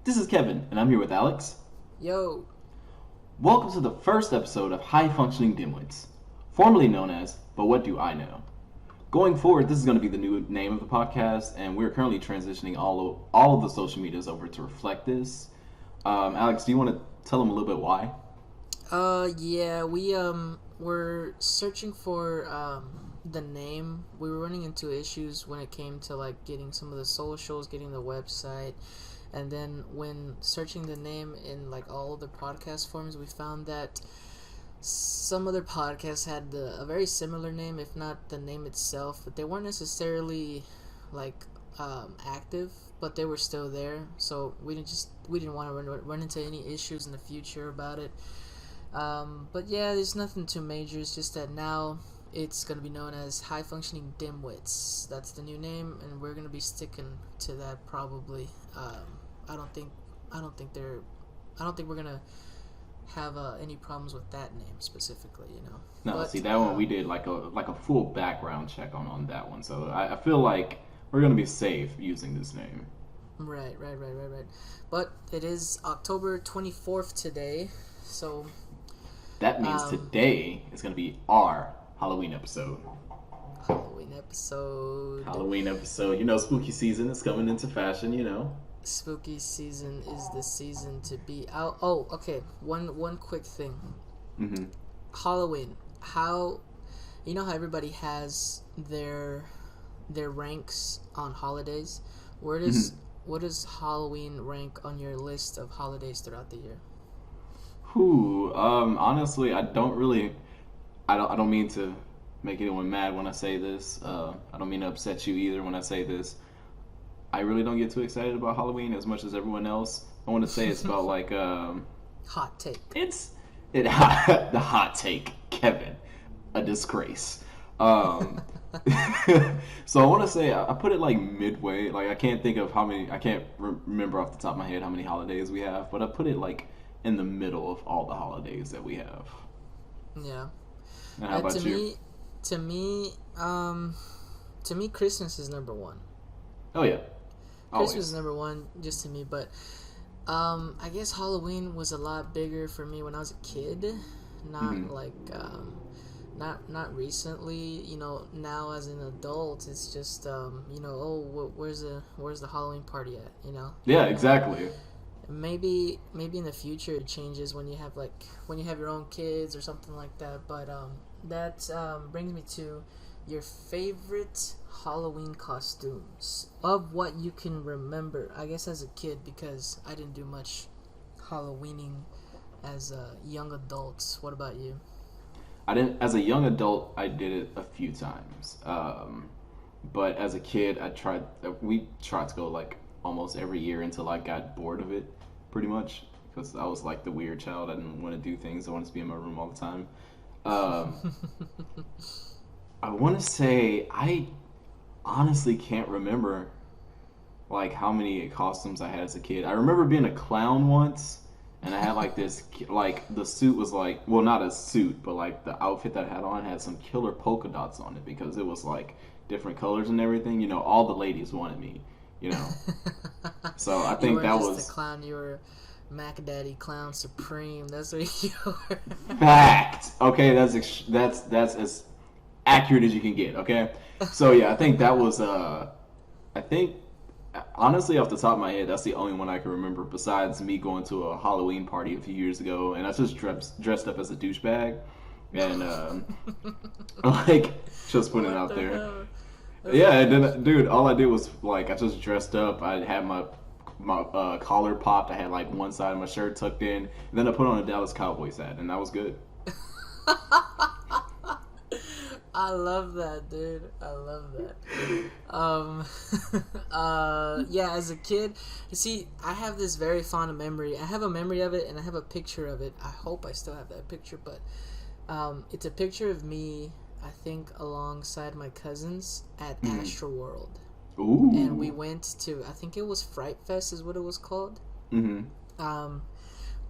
This is Kevin, and I'm here with Alex. Yo. Welcome to the first episode of High Functioning Dimwits, formerly known as But What Do I Know? Going forward, this is going to be the new name of the podcast, and we're currently transitioning all of the social medias over to reflect this. Alex, do you want to tell them a little bit why? Yeah, we were searching for the name. We were running into issues when it came to like getting some of the socials, getting the website, and then when searching the name in like all of the podcast forms, we found that some other podcasts had a very similar name, if not the name itself, but they weren't necessarily like active, but they were still there. So we didn't want to run into any issues in the future about it. But yeah, there's nothing too major. It's just that now it's gonna be known as High Functioning Dimwits. That's the new name, and we're gonna be sticking to that probably. I don't think we're gonna have any problems with that name specifically. No, But see that one we did like a full background check on that one, so I feel like we're gonna be safe using this name. Right. But it is October 24th today, so That means today is gonna be our Halloween episode. Halloween episode. You know, spooky season is coming into fashion. Spooky season is the season to be out. Oh, okay. One quick thing. Mm-hmm. Halloween. How how everybody has their ranks on holidays? Where does Halloween rank on your list of holidays throughout the year? Honestly, I don't mean to make anyone mad when I say this. I don't mean to upset you either when I say this. I really don't get too excited about Halloween as much as everyone else. I want to say it's about like Hot take. The hot take, Kevin, a disgrace. So I want to say I put it like midway. Like I can't think of I can't remember off the top of my head how many holidays we have, but I put it like in the middle of all the holidays that we have. Yeah. And how about you? To me, Christmas is number one. Oh yeah. Always. Christmas is number one, just to me. But I guess Halloween was a lot bigger for me when I was a kid. Not like not recently. Now as an adult, it's just where's the Halloween party at? Yeah, exactly. Maybe in the future it changes when you have your own kids or something like that. But that brings me to your favorite Halloween costumes of what you can remember. I guess as a kid, because I didn't do much Halloweening as a young adult. What about you? I didn't. As a young adult, I did it a few times. But as a kid, we tried to go like almost every year until I got bored of it, pretty much, because I was like the weird child. I didn't want to do things. I wanted to be in my room all the time. I want to say I honestly can't remember like how many costumes I had as a kid. I remember being a clown once, and I had like this like the suit was like, well, not a suit, but like the outfit that I had on had some killer polka dots on it because it was like different colors and everything. All the ladies wanted me. So I think that was the clown. You were Mac Daddy Clown Supreme. That's what you were. fact. Okay, that's as accurate as you can get. Okay, so yeah, I think that was I think honestly off the top of my head, that's the only one I can remember besides me going to a Halloween party a few years ago, and I just dressed up as a douchebag, and like just putting it out there. Hell? Yeah, and then dude, all I did was like I just dressed up. I had my collar popped. I had like one side of my shirt tucked in, and then I put on a Dallas Cowboys hat, and that was good. I love that, dude. I love that. Yeah, as a kid, you see, I have this very fond memory. I have a memory of it, and I have a picture of it. I hope I still have that picture, but it's a picture of me, I think, alongside my cousins at Astroworld. Ooh. And we went to, I think it was Fright Fest is what it was called.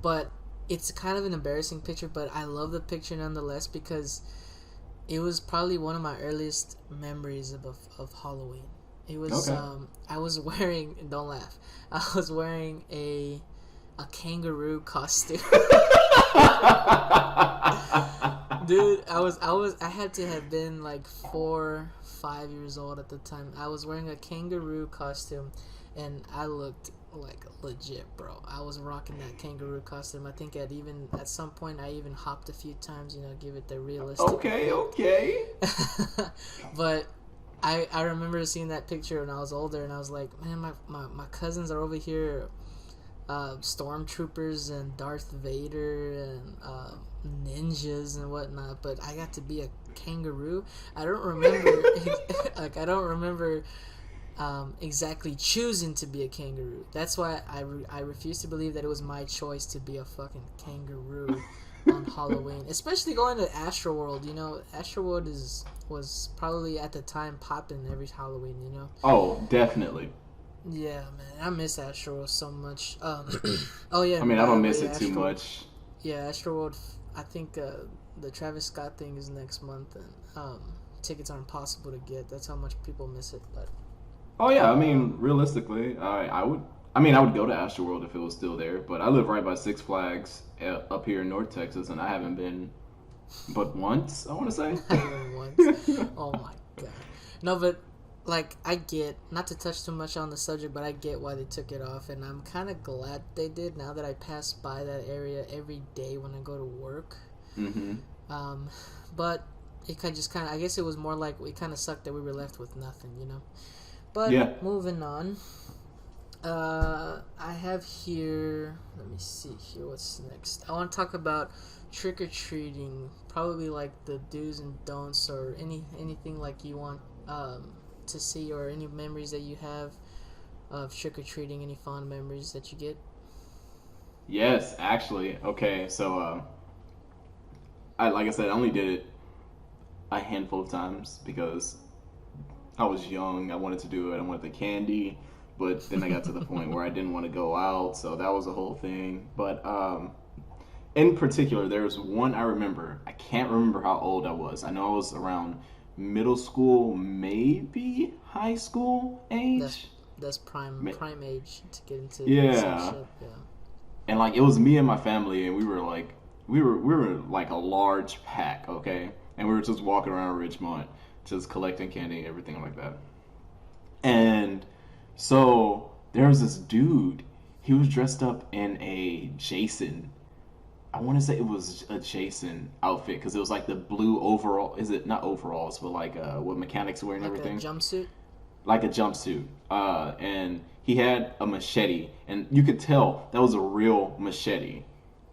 But it's kind of an embarrassing picture, but I love the picture nonetheless because it was probably one of my earliest memories of Halloween. It was Okay. I was wearing, don't laugh. I was wearing a kangaroo costume. Dude, I had to have been like 4, 5 years old at the time. I was wearing a kangaroo costume, and I looked like legit, bro. I was rocking that kangaroo costume. I think at some point I even hopped a few times, give it the realistic Okay, effect. okay. But I remember seeing that picture when I was older, and I was like, man, my cousins are over here, stormtroopers and Darth Vader and ninjas and whatnot, but I got to be a kangaroo. I don't remember, like I don't remember exactly choosing to be a kangaroo. That's why I refuse to believe that it was my choice to be a fucking kangaroo on Halloween, especially going to Astroworld. Astroworld was probably at the time popping every Halloween. Oh, definitely. Yeah, man, I miss Astroworld so much. Oh yeah, I and mean, I by don't the way, miss it too much. Astroworld. I think the Travis Scott thing is next month, and tickets are impossible to get. That's how much people miss it. But Oh yeah, I mean, um, realistically, I would. I mean, I would go to Astroworld if it was still there, but I live right by Six Flags up here in North Texas, and I haven't been but once. I want to say. not even once. Oh my god. No, but like I get, not to touch too much on the subject, but I get why they took it off, and I'm kind of glad they did. Now that I pass by that area every day when I go to work, Mm-hmm. um, but it kind just kind of, I guess it was more like we kind of sucked that we were left with nothing. But Yeah. moving on, I have here. Let me see here. What's next? I want to talk about trick or treating. Probably like the do's and don'ts, or anything like you want to see, or any memories that you have of trick or treating. Any fond memories that you get. Yes, actually. Okay, so I like I said, I only did it a handful of times because I was young. I wanted to do it. I wanted the candy, but then I got to the point where I didn't want to go out, so that was a whole thing. But in particular, there's one I remember. I can't remember how old I was. I know I was around middle school, maybe high school That's age. that's prime age to get into some Yeah, shit. Yeah. and like it was me and my family, and we were like a large pack, okay, and we were just walking around Richmond, just collecting candy and everything like that. And so there was this dude. He was dressed up in a Jason. I want to say it was a Jason outfit because it was like the blue overall. Is it not overalls, but like what mechanics wear and Like a everything, jumpsuit. like a jumpsuit. And he had a machete, and you could tell that was a real machete.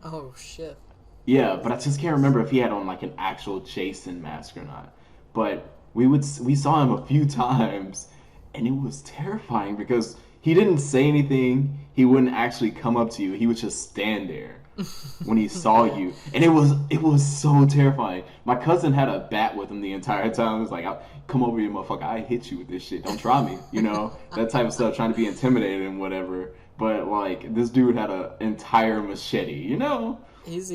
Oh shit. Yeah, but I just can't remember if he had on like an actual Jason mask or not. But we saw him a few times, and it was terrifying because he didn't say anything. He wouldn't actually come up to you. He would just stand there when he saw Yeah. you, and it was so terrifying. My cousin had a bat with him the entire time. He was like, "Come over here, motherfucker! I hit you with this shit. Don't try me." That type of stuff, trying to be intimidated and whatever. But like this dude had an entire machete.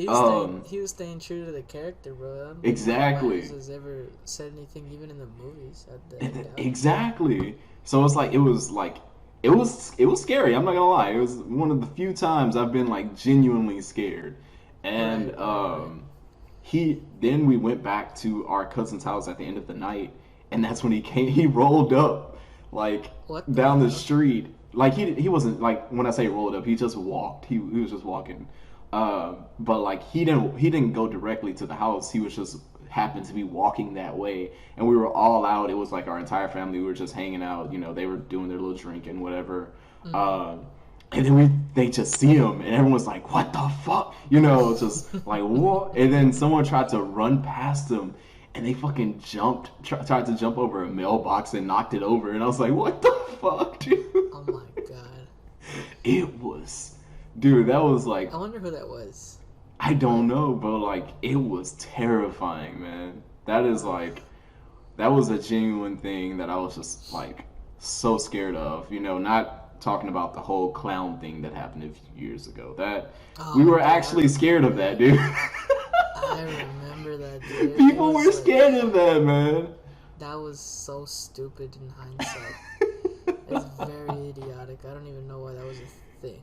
Um, He was staying true to the character, bro. I don't think Mike Myers exactly. has ever said anything, even in the movies. I doubt it. Exactly. So it's like it was scary. I'm not gonna lie. It was one of the few times I've been like genuinely scared. And Right. he then we went back to our cousin's house at the end of the night, and that's when he came. He rolled up like What the down the hell? street. Like he wasn't like when I say rolled up, he just walked. He was just walking. But like he didn't go directly to the house. He was just happened to be walking that way, and we were all out. It was like our entire family. We were just hanging out. They were doing their little drinking, whatever. Mm-hmm. Um, and then they just see him, and everyone's like, "What the fuck?" Just like what? And then someone tried to run past him, and they fucking tried to jump over a mailbox and knocked it over. And I was like, "What the fuck, dude?" Oh my god. It was, dude. That was like I wonder who that was. I don't Like, know, but like it was terrifying, man. That is ugh. like that was a genuine thing that I was just like so scared of. Not talking about the whole clown thing that happened a few years ago. That we Oh, were dude, I actually scared remember of that, that. dude. I remember that, dude. It People was were like scared of that, man. that was so stupid in hindsight. It's very idiotic. I don't even know why that was a thing.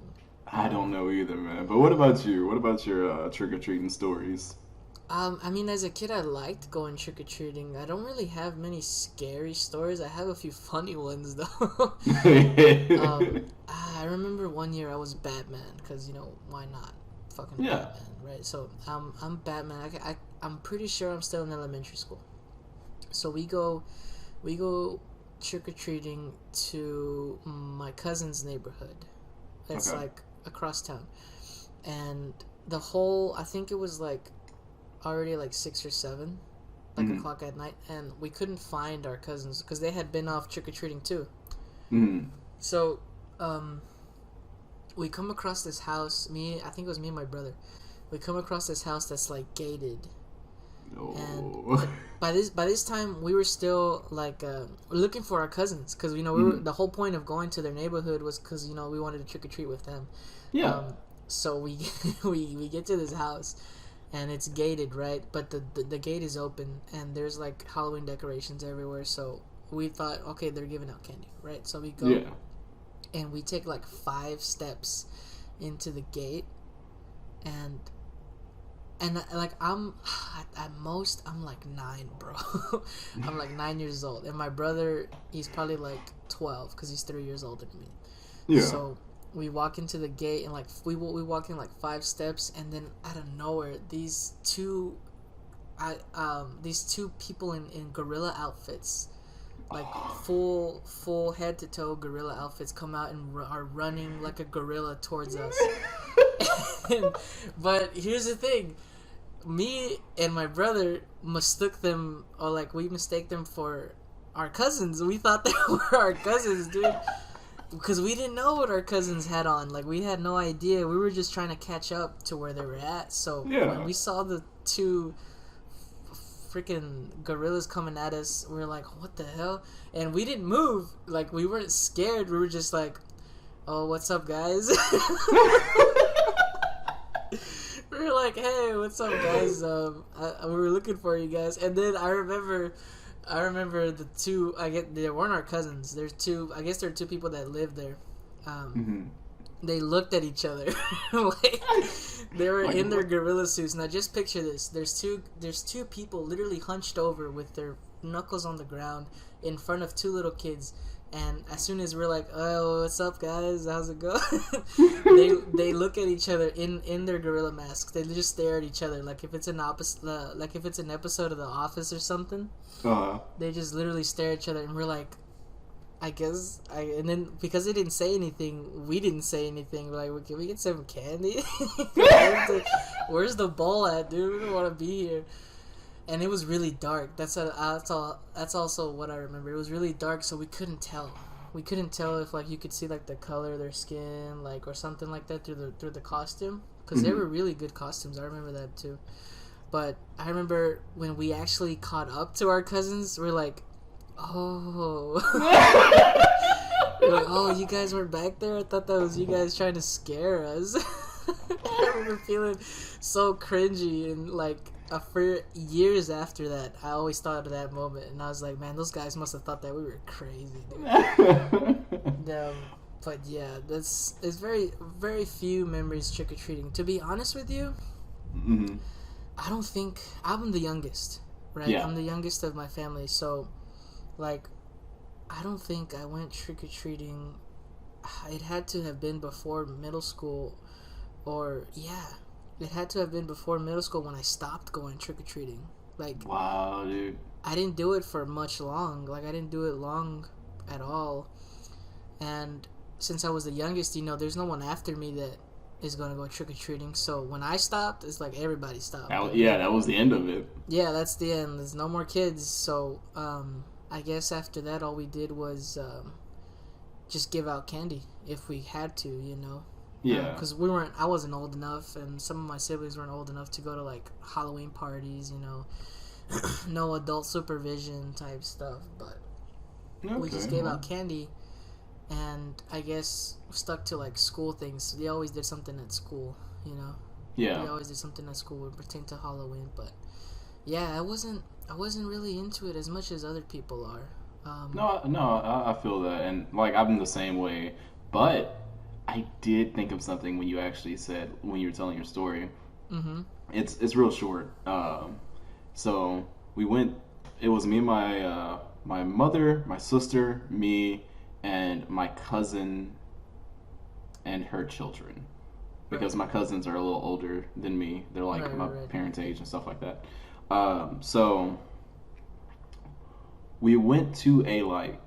I don't know either, man. But what about you? What about your trick or treating stories? I mean, as a kid, I liked going trick or treating. I don't really have many scary stories. I have a few funny ones though. um, I remember one year I was Batman because why not? Fucking Yeah. Batman, right? So I'm Batman. I'm pretty sure I'm still in elementary school. So we go trick or treating to my cousin's neighborhood. It's Okay. like across town, and the whole I think it was like already like 6 or 7, like Mm-hmm. o'clock at night, and we couldn't find our cousins because they had been off trick or treating too. Mm-hmm. So, um, we come across this house. I think it was me and my brother. We come across this house that's like gated, and Oh. by this time we were still like looking for our cousins because we were Mm-hmm. the whole point of going to their neighborhood was because we wanted to trick or treat with them. Yeah. Um, so we we get to this house and it's gated, right? But the gate is open and there's like Halloween decorations everywhere. So we thought, okay, they're giving out candy, right? So we go Yeah. and we take like 5 steps into the gate, and like I'm at most I'm like 9, bro. I'm like 9 years old, and my brother he's probably like 12 because he's 3 years older than me. Yeah. So we walk into the gate and like we walk in like 5 steps, and then out of nowhere these two people in gorilla outfits, like full head to toe gorilla outfits, come out and are running like a gorilla towards us. But here's the thing, me and my brother mistook them, or like we mistake them for our cousins. We thought they were our cousins, dude, because we didn't know what our cousins had on. Like we had no idea. We were just trying to catch up to where they were at. So when Yeah. we saw the two freaking gorillas coming at us, we were like, what the hell? And we didn't move. Like we weren't scared. We were just like, oh, what's up, guys? We were like, hey, what's up, guys? We were looking for you guys. And then I remember the two. They weren't our cousins. There's two. I guess there are two people that live there. Um, Mm-hmm. they looked at each other like they were Like in their what? gorilla suits. Now just picture this: there's two people literally hunched over with their knuckles on the ground in front of two little kids. And as soon as we're like, oh, what's up, guys? How's it go? they look at each other in their gorilla masks. They just stare at each other like if it's like if it's an episode of The Office or something. Uh. They just literally stare at each other, and we're like, and then because they didn't say anything, we didn't say anything. We're like, can we get some candy? Where's the bowl at, dude? We don't want to be here. And it was really dark. That's also what I remember. It was really dark, so we couldn't tell. We couldn't tell if like you could see like the color of their skin, like or something like that through the costume, because they Mm-hmm. were really good costumes. I remember that too. But I remember when we actually caught up to our cousins, we're like, oh. We're like, oh, you guys were back there? I thought that was you guys trying to scare us. I remember feeling so cringy, and like for years after that, I always thought of that moment, and I was like, man, those guys must have thought that we were crazy, dude. But yeah, it's very very few memories trick or treating. To be honest with you, Mm-hmm. I don't think I'm the youngest, right? Yeah. I'm the youngest of my family, so like I don't think I went trick or treating. It had to have been before middle school, or yeah, it had to have been before middle school when I stopped going trick or treating. Like Wow, dude. I didn't do it for much long. Like I didn't do it long at all. And since I was the youngest, there's no one after me that is gonna go trick or treating. So when I stopped, it's like everybody stopped. Yeah, that was the end of it. Yeah, that's the end. There's no more kids. So I guess after that, all we did was just give out candy if we had to, Yeah. because I wasn't old enough, and some of my siblings weren't old enough to go to like Halloween parties, no adult supervision type stuff. But we just gave out candy, and I guess stuck to like school things. They always did something at school, They Yeah. always did something at school would pertain to Halloween. But yeah, I wasn't really into it as much as other people are. No, I feel that, and like I'm the same way. But I did think of something when you actually said when you were telling your story. Mm-hmm. It's real short. So we went. It was me and my mother, my sister, me, and my cousin and her children. Right. Because my cousins are a little older than me. They're Right. like my Right. parents' age and stuff like that. So we went to a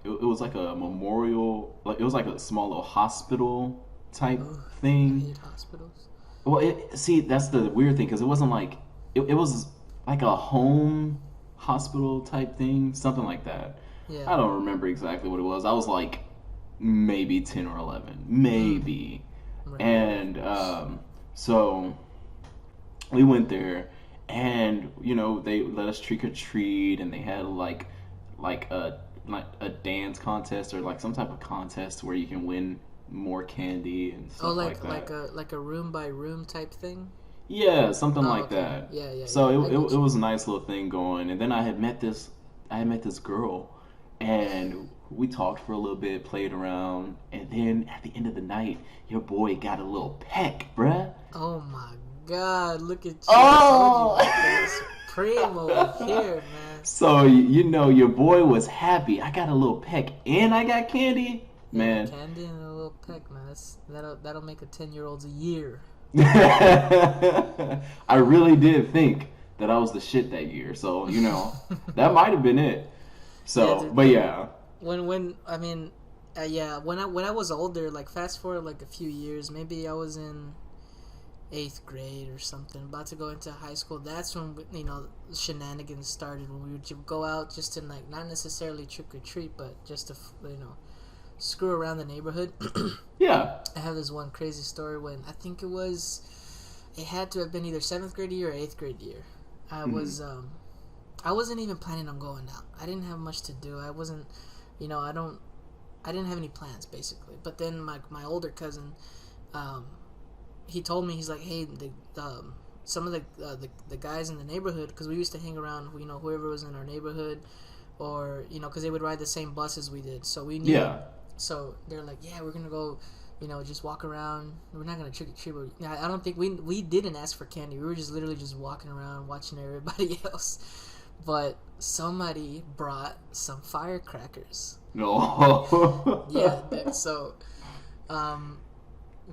it was like a memorial, like it was like a small little hospital type Oh, I thing. hate hospitals. Well, see, that's the weird thing because it wasn't like it was like a home hospital type thing, something like that. Yeah. I don't remember exactly what it was. I was like maybe 10 or 11, Mm. maybe. Right. Right. And so we went there, and they let us trick or treat, and they had like a dance contest or like some type of contest where you can win more candy and Oh, stuff like that. like a room by room type thing. Yeah, something Oh, like okay. that. Yeah. Yeah. So Yeah. I it get you. was a nice little thing going, and then I had met this girl, and we talked for a little bit, played around, and then at the end of the night, your boy got a little peck, bruh. Oh my God! Look at you. I told you Oh. about that Supreme over here, man. So your boy was happy. I got a little peck, and I got candy, Yeah, man. candy and a little peck, man. That'll make a 10-year-old's a year. I really did think that I was the shit that year. So, that might have been it. Yeah, So, dude. but yeah. When I mean, yeah, when I was older, like fast forward like a few years, maybe I was in 8th grade or something, about to go into high school. That's when shenanigans started. When we would go out just to like not necessarily trick or treat, but just to screw around the neighborhood. Yeah. I have this one crazy story when I think it had to have been either 7th grade year or 8th grade year. I Hmm. was I wasn't even planning on going out. I didn't have much to do. I wasn't, I didn't have any plans basically. But then my older cousin, um, he told me, he's like, hey, some of the guys in the neighborhood, because we used to hang around, whoever was in our neighborhood, or because they would ride the same bus as we did, so we knew. Yeah. So they're like, yeah, we're gonna go, just walk around. We're not gonna trick or treat. But I don't think we didn't ask for candy. We were just literally just walking around watching everybody else. But somebody brought some firecrackers. No. Yeah. So, um,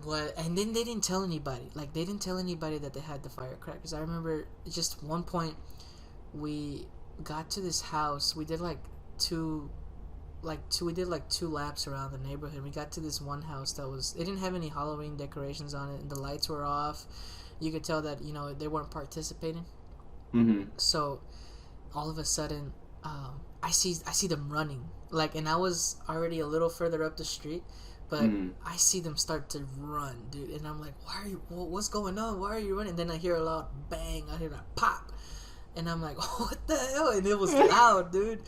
what? And then they didn't tell anybody. Like they didn't tell anybody that they had the firecrackers. I remember just one point we got to this house. We did we did like two laps around the neighborhood. We got to this one house that was, it didn't have any Halloween decorations on it, and the lights were off. You could tell that they weren't participating. Hmm. So all of a sudden, I see them running, like, and I was already a little further up the street, but Hmm. I see them start to run, dude, and I'm like, why are you? What's going on? Why are you running? And then I hear a loud bang. I hear a pop, and I'm like, what the hell? And it was loud, dude.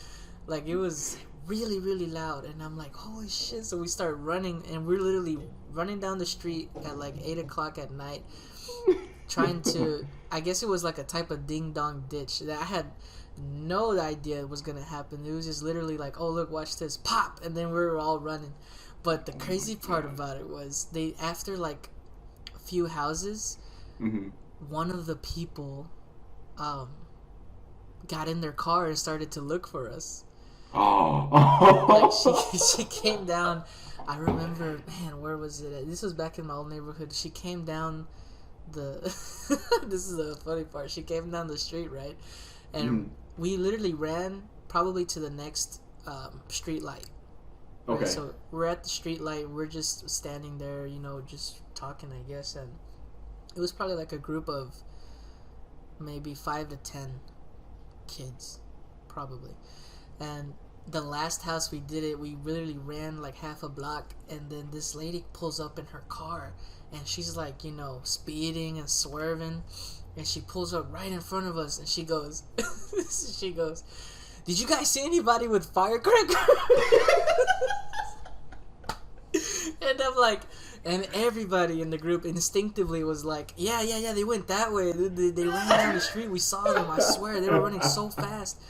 Like it was really, really loud, and I'm like, holy shit! So we start running, and we're literally running down the street at like 8 o'clock at night, trying to. I guess it was like a type of ding dong ditch that I had no idea was gonna happen. It was just literally like, oh look, watch this, pop, and then we were all running. But the Oh my crazy part god. about it was they, after like a few houses, Hmm. one of the people um, got in their car and started to look for us. Like she Oh. she came down. I remember, man, where was it at? This was back in my old neighborhood. She came down the this is the funny part. She came down the street, right? And Mhm. we literally ran probably to the next street light. Right? Okay. So we're at the street light, we're just standing there, just talking, I guess, and it was probably like a group of maybe 5 to 10 kids, probably. And the last house we did it, we literally ran like half a block, and then this lady pulls up in her car, and she's like, speeding and swerving, and she pulls up right in front of us, and she goes, she goes, "Did you guys see anybody with firecrackers?" And I'm like, and everybody in the group instinctively was like, yeah, yeah, yeah, they went that way. They ran down the street. We saw them. I swear, they were running so fast.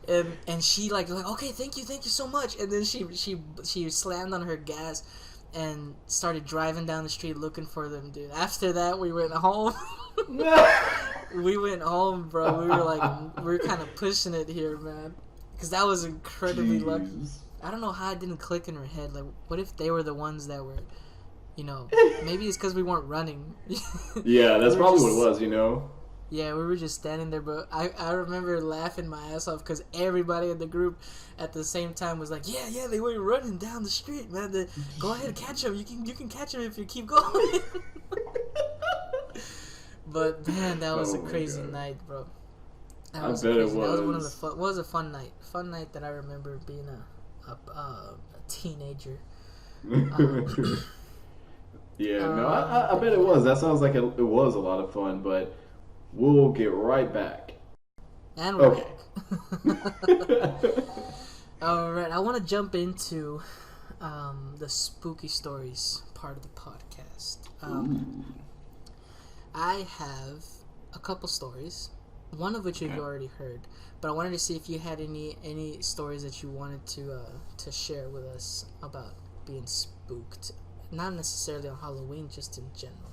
and she like okay, thank you so much, and then she slammed on her gas and started driving down the street looking for them, dude. After that, we went home. We went home, bro. We were kind of pushing it here, man, because that was incredibly lucky. I don't know how it didn't click in her head. Like, what if they were the ones that were, maybe it's because we weren't running. Yeah, that's probably just, what it was, you know? Yeah, we were just standing there, but I remember laughing my ass off because everybody in the group at the same time was like, yeah, they were running down the street, man. Go ahead and catch them. You can catch them if you keep going. But, man, that was a crazy night, bro. I bet it was. That was one of the fun. What was a fun night? Fun night that I remember being a teenager. Yeah, no, I bet it was. That sounds like it was a lot of fun, but we'll get right back. And we're back. All right, I want to jump into the spooky stories part of the podcast. I have a couple stories, one of which you've already heard, but I wanted to see if you had any stories that you wanted to share with us about being spooked. Not necessarily on Halloween, just in general.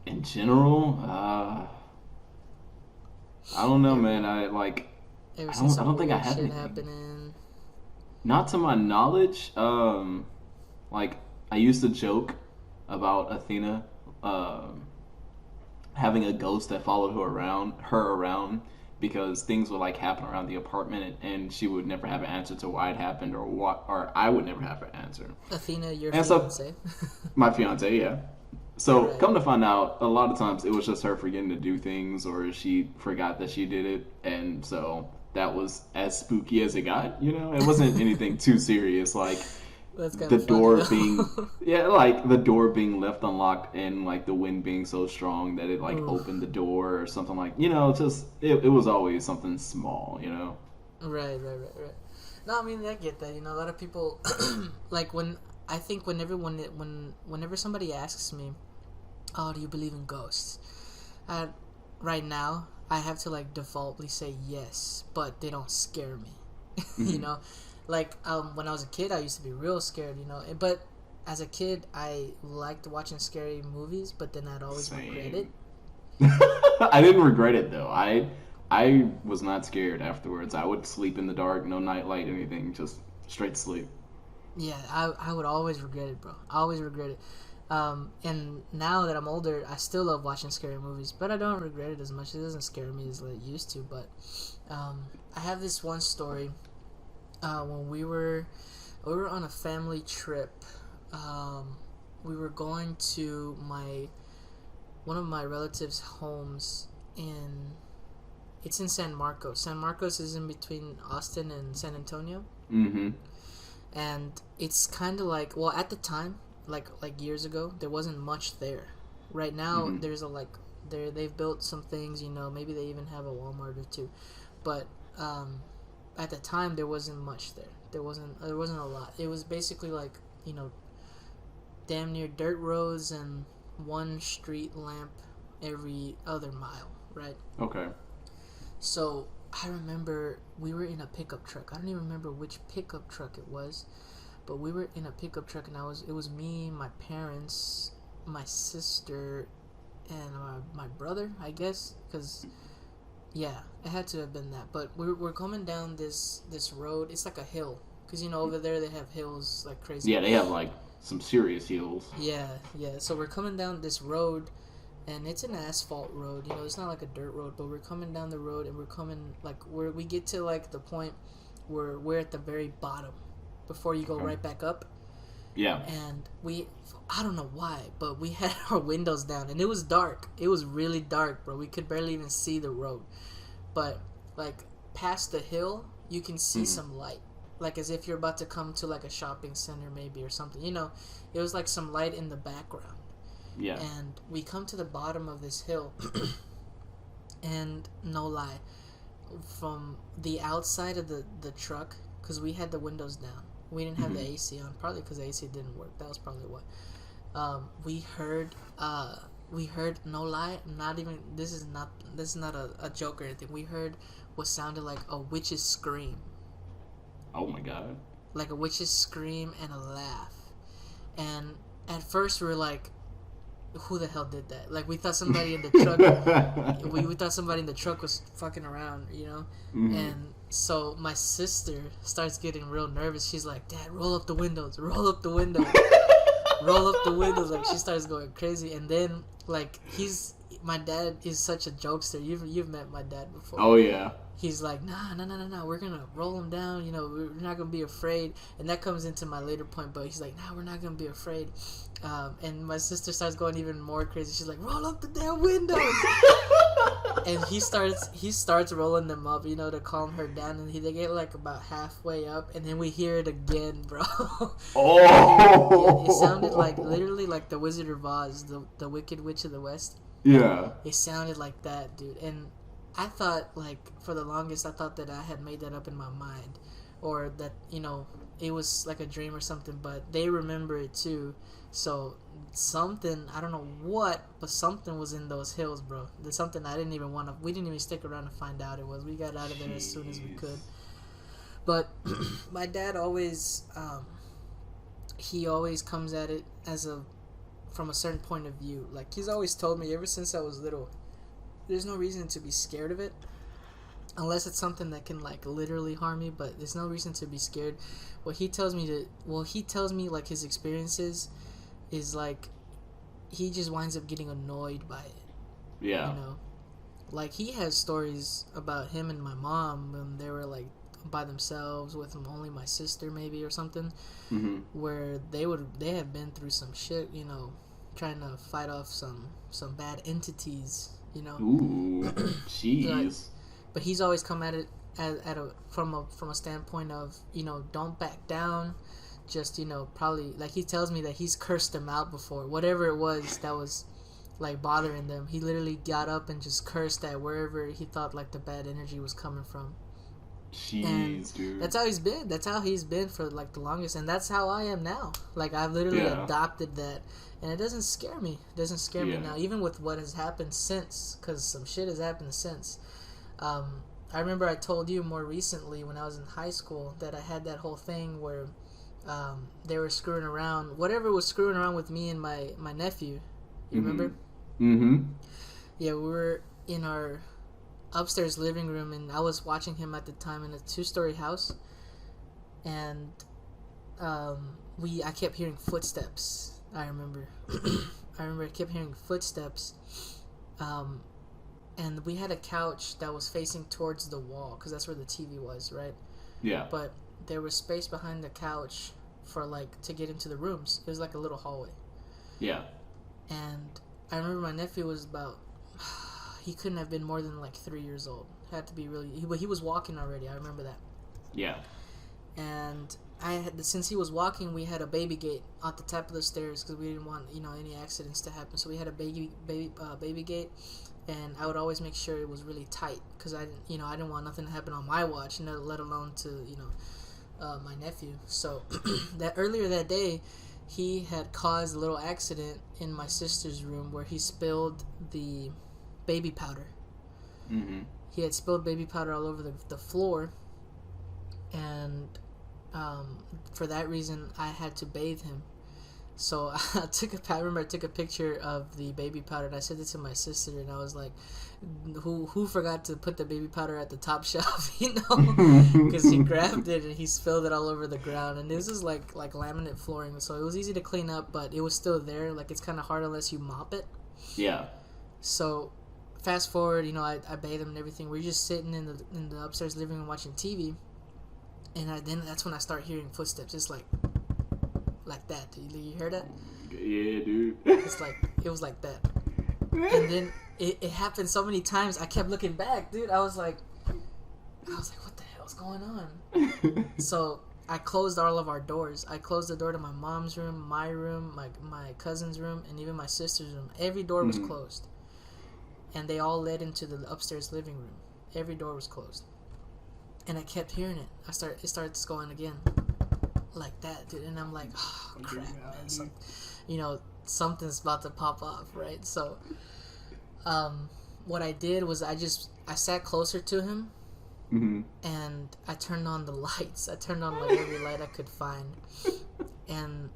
In general, I don't know, man. I don't think I have anything happening. Not to my knowledge. Like I used to joke about Athena, having a ghost that followed her around because things would like happen around the apartment and she would never have an answer to why it happened or I would never have an answer. Athena, your fiance? My fiance, yeah. So right. Come to find out, a lot of times it was just her forgetting to do things or she forgot that she did it, and so that was as spooky as it got. It wasn't anything too serious, like the door being like the door being left unlocked and like the wind being so strong that it like opened the door or something, like just it was always something small. Right. No, I mean, I get that. A lot of people like whenever somebody asks me, oh, do you believe in ghosts, right now I have to like defaultly say yes, but they don't scare me. Like, when I was a kid, I used to be real scared, But as a kid, I liked watching scary movies, but then I'd always regret it. I didn't regret it, though. I was not scared afterwards. I would sleep in the dark, no nightlight, anything, just straight to sleep. Yeah, I would always regret it, bro. I always regret it. And now that I'm older, I still love watching scary movies, but I don't regret it as much. It doesn't scare me as it used to, but I have this one story. When we were on a family trip, we were going to one of my relatives' homes it's in San Marcos. San Marcos is in between Austin and San Antonio. Mm-hmm. And it's kind of like, well, at the time, like years ago, there wasn't much there. Right now, there's they've built some things, maybe they even have a Walmart or two, but at the time there wasn't much there. There wasn't a lot. It was basically like, damn near dirt roads and one street lamp every other mile, right? Okay. So I remember we were in a pickup truck. I don't even remember which pickup truck it was, but we were in a pickup truck, and it was me, my parents, my sister, and my brother, I guess, because yeah, it had to have been that. But we're coming down this road. It's like a hill, because over there they have hills like crazy. Yeah, they have like some serious hills. Yeah. So we're coming down this road, and it's an asphalt road. It's not like a dirt road, but we're coming down the road, and we're coming like where we get to like the point where we're at the very bottom before you go right back up. Yeah. And I don't know why, but we had our windows down, and it was dark. It was really dark, bro. We could barely even see the road. But like past the hill, you can see some light, like as if you're about to come to like a shopping center maybe or something. It was like some light in the background. Yeah. And we come to the bottom of this hill, and no lie, from the outside of the truck, because we had the windows down, we didn't have the AC on, probably because the AC didn't work. That was probably what. We heard we heard, no lie, not even, this is not a joke or anything. We heard what sounded like a witch's scream. Oh my god. Like a witch's scream and a laugh. And at first we were like, who the hell did that? Like, we thought somebody in the truck, we thought somebody in the truck was fucking around, you know? And so my sister starts getting real nervous. She's like, Dad, roll up the windows, roll up the windows. Roll up the windows. Like, she starts going crazy. And then, like, my dad is such a jokester. You've met my dad before. Oh yeah. He's like, nah, we're gonna roll him down, you know, we're not gonna be afraid. And that comes into my later point, but he's like, nah, we're not gonna be afraid. And my sister starts going even more crazy. She's like, roll up the damn windows. And he starts rolling them up, you know, to calm her down. And they get like about halfway up, and then we hear it again, bro. Oh. It sounded like, literally like the Wizard of Oz, the Wicked Witch of the West. Yeah. It sounded like that, dude. And I thought, like, for the longest, I thought that I had made that up in my mind, or that, you know, it was like a dream or something. But they remember it too. So something, I don't know what, but something was in those hills, bro. There's something I didn't even want to. We didn't even stick around to find out it was. We got out of there as soon as we could. But my dad always, he always comes at it from a certain point of view. Like, he's always told me ever since I was little, there's no reason to be scared of it, unless it's something that can, like, literally harm me. But there's no reason to be scared. He tells me like his experiences is like he just winds up getting annoyed by it. Yeah. You know, like, he has stories about him and my mom when they were like by themselves with only my sister maybe or something, where they have been through some shit, you know, trying to fight off some bad entities, you know. Ooh, jeez. But he's always come at it from a standpoint of, you know, don't back down. Just, you know, probably, like, he tells me that he's cursed them out before. Whatever it was that was, like, bothering them, he literally got up and just cursed at wherever he thought, like, the bad energy was coming from. Jeez, dude. That's how he's been. That's how he's been for, like, the longest. And that's how I am now. Like, I've literally adopted that. And it doesn't scare me. It doesn't scare me now, even with what has happened since. Because some shit has happened since. I remember I told you more recently when I was in high school that I had that whole thing where they were screwing around. Whatever was screwing around with me and my nephew. You remember? Mm-hmm. Yeah, we were in our upstairs living room, and I was watching him at the time in a 2-story house. And I kept hearing footsteps. I remember I kept hearing footsteps. And we had a couch that was facing towards the wall, because that's where the TV was, right? Yeah. But there was space behind the couch for, like, to get into the rooms. It was like a little hallway. Yeah. And I remember my nephew was about, he couldn't have been more than, like, 3 years old. Had to be really, but he was walking already. I remember that. Yeah. And since he was walking, we had a baby gate at the top of the stairs because we didn't want, you know, any accidents to happen. So we had a baby gate. And I would always make sure it was really tight because I didn't want nothing to happen on my watch, let alone to, you know, my nephew. So that earlier that day, he had caused a little accident in my sister's room where he spilled the baby powder. Mm-hmm. He had spilled baby powder all over the floor, and for that reason, I had to bathe him. So I remember I took a picture of the baby powder and I sent it to my sister, and I was like, who forgot to put the baby powder at the top shelf, you know, because he grabbed it and he spilled it all over the ground. And this is like laminate flooring, so it was easy to clean up, but it was still there. Like, it's kind of hard unless you mop it. Yeah. So fast forward, you know, I bathed him and everything. We're just sitting in the upstairs living room watching TV, and then that's when I start hearing footsteps. It's like that. You hear that? Yeah, dude. It was like that. And then it happened so many times. I kept looking back, dude. I was like, what the hell's going on? So I closed all of our doors. I closed the door to my mom's room, my room, my cousin's room, and even my sister's room. Every door was closed. And they all led into the upstairs living room. Every door was closed. And I kept hearing it. It starts going again. Like that, dude. And I'm like, oh, crap, man. So, you know, something's about to pop off, right? So, what I did was I sat closer to him Mm-hmm. and I turned on the lights. I turned on like every light I could find, and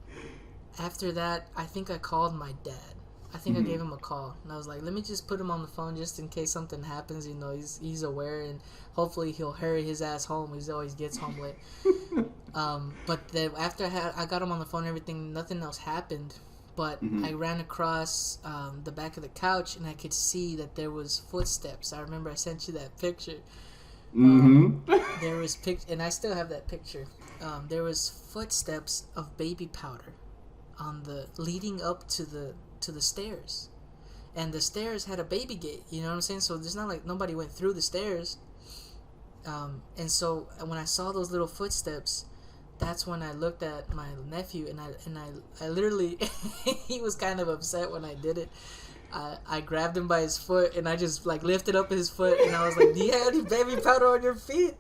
after that, I think I called my dad. I think I Mm-hmm. gave him a call, and I was like, "Let me just put him on the phone just in case something happens. You know, he's aware, and hopefully he'll hurry his ass home. He always gets home late." But then after I got him on the phone, and everything, nothing else happened. But Mm-hmm. I ran across the back of the couch, and I could see that there was footsteps. I remember I sent you that picture. Mm-hmm. There was and I still have that picture. There was footsteps of baby powder on the leading up to the stairs, and the stairs had a baby gate. You know what I'm saying? So there's not like nobody went through the stairs. And so when I saw those little footsteps, that's when I looked at my nephew, and I literally he was kind of upset when I did it. I grabbed him by his foot and I just like lifted up his foot and I was like, "Do you have any baby powder on your feet?"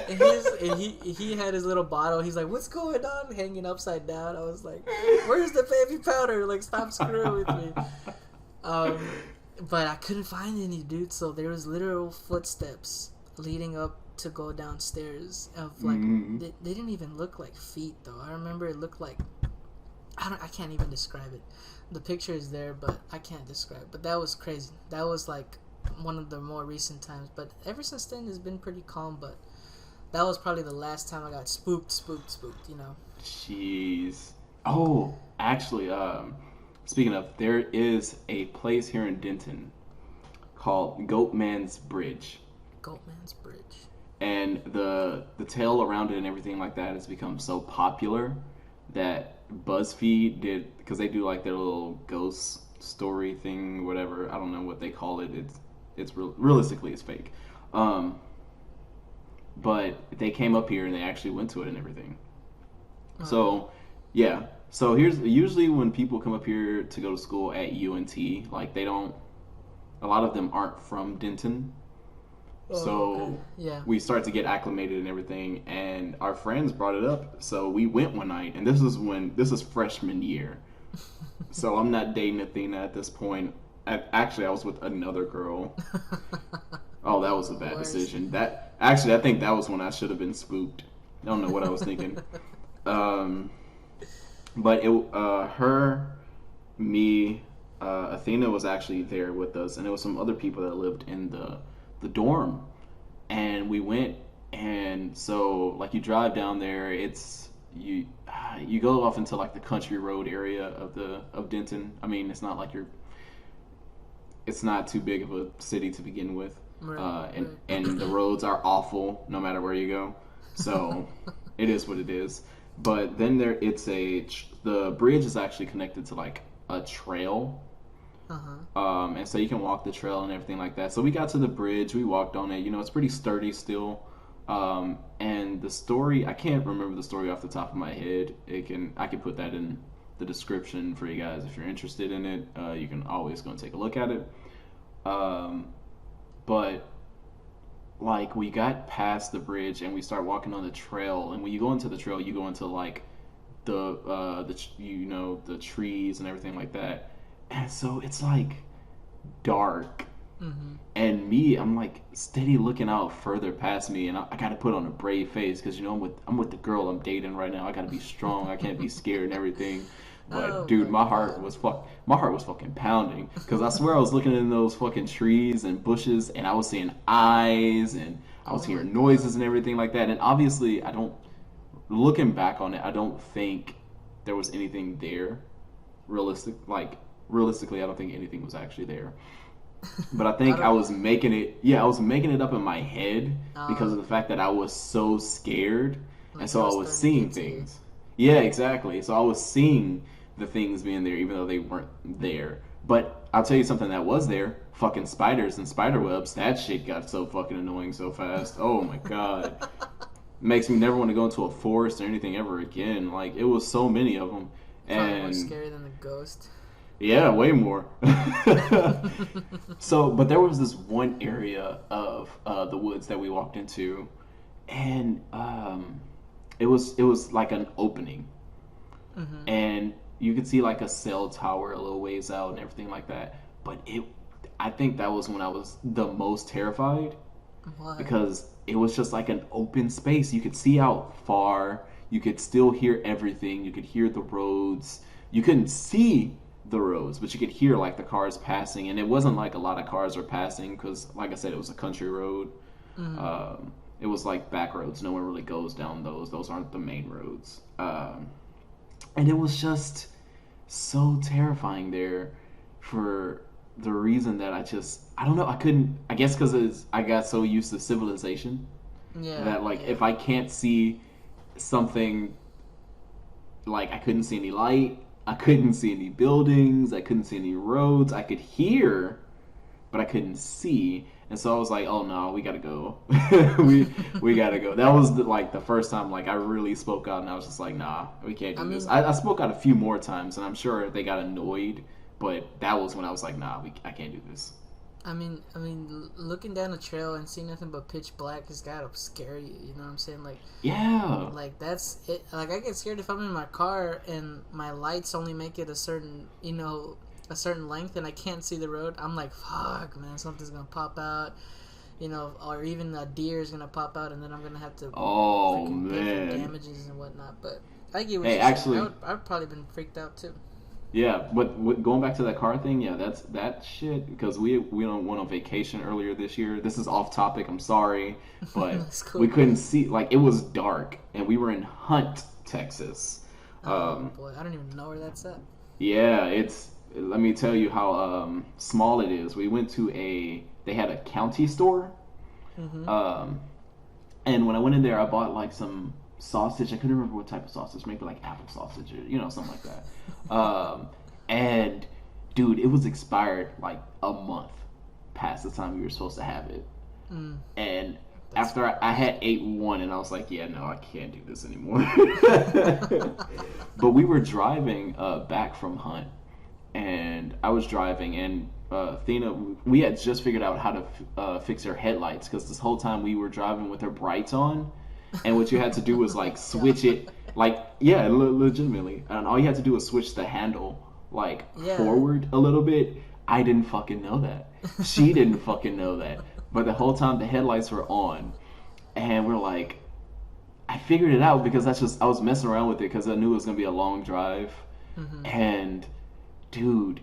He had his little bottle. He's like, "What's going on?" Hanging upside down. I was like, "Where's the baby powder? Like, stop screwing with me." But I couldn't find any, dude. So there was literal footsteps leading up to go downstairs of like Mm-hmm. they didn't even look like feet though. I remember it looked like I can't even describe it. The picture is there, but I can't describe. But that was crazy. That was like one of the more recent times. But ever since then, it's been pretty calm. But that was probably the last time I got spooked. You know. Jeez. Oh, actually, speaking of, there is a place here in Denton called Goatman's Bridge, Goatman's Bridge. and the tale around it and everything like that has become so popular that BuzzFeed did, because they do like their little ghost story thing, whatever. I don't know what they call it. Realistically it's fake. Um, but they came up here and they actually went to it and everything. So, yeah. So here's usually when people come up here to go to school at UNT, like they don't. A lot of them aren't from Denton, Okay. so Yeah. we start to get acclimated and everything. And our friends brought it up, so we went one night, and this is freshman year. So I'm not dating Athena at this point. Actually, I was with another girl. Oh, that was a bad Worst. decision. That actually, I think that was when I should have been spooked. I don't know what I was thinking. Um, but her, me, Athena was actually there with us, and there was some other people that lived in the dorm, and we went, and so like you drive down there, you go off into like the country road area of Denton. I mean, it's not too big of a city to begin with, Right. and the roads are awful no matter where you go. So it is what it is. But then the bridge is actually connected to like a trail, and so you can walk the trail and everything like that. So we got to the bridge, we walked on it. You know, it's pretty sturdy still. And the story, I can't remember the story off the top of my head. I can put that in the description for you guys if you're interested in it. You can always go and take a look at it. But like we got past the bridge and we start walking on the trail, and when you go into the trail, you go into like the trees and everything like that, and so it's like dark. And me, I'm like steady looking out further past me, and I gotta put on a brave face because I'm with the girl I'm dating right now. I gotta be strong. I can't be scared and everything. But Oh dude, my God. my heart was fucking pounding because I swear I was looking in those fucking trees and bushes, and I was seeing eyes, and I was Oh my hearing God. noises and everything like that. And obviously, looking back on it, I don't think there was anything there. Realistically, I don't think anything was actually there. But I I think I don't. was making it. Yeah, I was making it up in my head because Uh, of the fact that I was so scared, and like so it I was was starting to seeing get to you. things. Yeah, exactly. So I was seeing the things being there, even though they weren't there. But I'll tell you something that was there: fucking spiders and spider webs. That shit got so fucking annoying so fast. Oh my god, makes me never want to go into a forest or anything ever again. Like it was so many of them, Probably more and scary than the ghost. yeah, way more. So, but there was this one area of the woods that we walked into, and it was like an opening, and you could see like a cell tower a little ways out and everything like that. But I think that was when I was the most terrified What? because it was just like an open space. You could see out far. You could still hear everything. You could hear the roads. You couldn't see the roads, but you could hear like the cars passing. And it wasn't like a lot of cars were passing because, like I said, it was a country road. Mm. It was like back roads. No one really goes down those. Those aren't the main roads. And it was just so terrifying there for the reason that I don't know, I couldn't, I guess because I got so used to civilization Yeah, that like yeah. if I can't see something, like I couldn't see any light, I couldn't see any buildings, I couldn't see any roads, I could hear but I couldn't see. And so I was like, "Oh no, we gotta go. we gotta go." That was like the first time like I really spoke out, and I was just like, "Nah, we can't I do this." mean, I spoke out a few more times, and I'm sure they got annoyed, but that was when I was like, "Nah, I can't do this." looking down the trail and seeing nothing but pitch black has gotta scare you. You know what I'm saying? Yeah. Like that's it. Like I get scared if I'm in my car and my lights only make it a certain, a certain length, and I can't see the road. I'm like, fuck, man, something's gonna pop out, or even a deer is gonna pop out, and then I'm gonna have to Oh freaking pay for man. damages and whatnot. But I get what Hey, you're saying. actually, I've probably been freaked out too. yeah, but going back to that car thing, yeah, that's that shit. Because we don't went on vacation earlier this year. This is off topic. I'm sorry, but That's we cool. couldn't see. Like it was dark, and we were in Hunt, Texas. Oh Um, boy, I don't even know where that's at. yeah, it's. Let me tell you how small it is. We went to They had a county store. Mm-hmm. Um, and when I went in there, I bought like some sausage. I couldn't remember what type of sausage, maybe like apple sausage, or something like that. And dude, it was expired like a month past the time we were supposed to have it. Mm, And that's after I gross. had ate one, and I was like, yeah, no, I can't do this anymore. But we were driving back from Hunt, and I was driving, and Athena, we had just figured out how to fix her headlights because this whole time we were driving with her brights on, and what you had to do was Oh my like switch god. it, like yeah, legitimately, and all you had to do was switch the handle like Yeah. forward a little bit. I didn't fucking know that. She didn't fucking know that. But the whole time the headlights were on, and we're like, I figured it out because I was messing around with it because I knew it was gonna be a long drive, Mm-hmm. and dude,